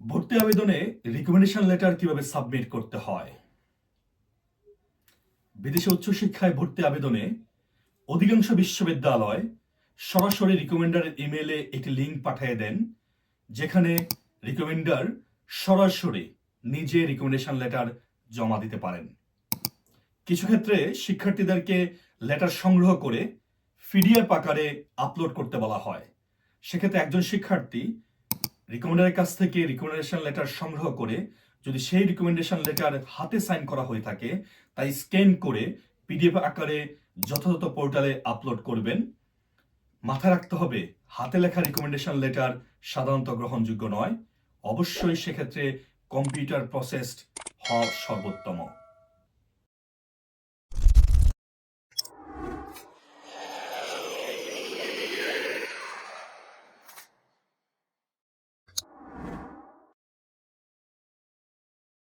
ভর্তি আবেদনে recommendation letter কিভাবে সাবমিট করতে হয়। বিদেশে উচ্চশিক্ষায় ভর্তি আবেদনে অধিকাংশ বিশ্ববিদ্যালয় সরাসরি রিকমেন্ডারের ইমেইলে একটি লিঙ্ক পাঠিয়ে দেন, যেখানে রিকমেন্ডার সরাসরি নিজে রিকমেন্ডেশন লেটার জমা দিতে পারেন। কিছু ক্ষেত্রে শিক্ষার্থীদেরকে লেটার সংগ্রহ করে পিডিএফ আকারে আপলোড করতে বলা হয়। সেক্ষেত্রে একজন শিক্ষার্থী রিকমেন্ডারের কাছ থেকে রিকমেন্ডেশন লেটার সংগ্রহ করে, যদি সেই রিকমেন্ডেশন লেটার হাতে সাইন করা হয়ে থাকে, তাই স্ক্যান করে পিডিএফ আকারে যথাযথ পোর্টালে আপলোড করবেন। মাথায় রাখতে হবে, হাতে লেখা রিকমেন্ডেশন লেটার সাধারণত গ্রহণযোগ্য নয়। অবশ্যই সেক্ষেত্রে কম্পিউটার প্রসেসড হওয়া সর্বোত্তম।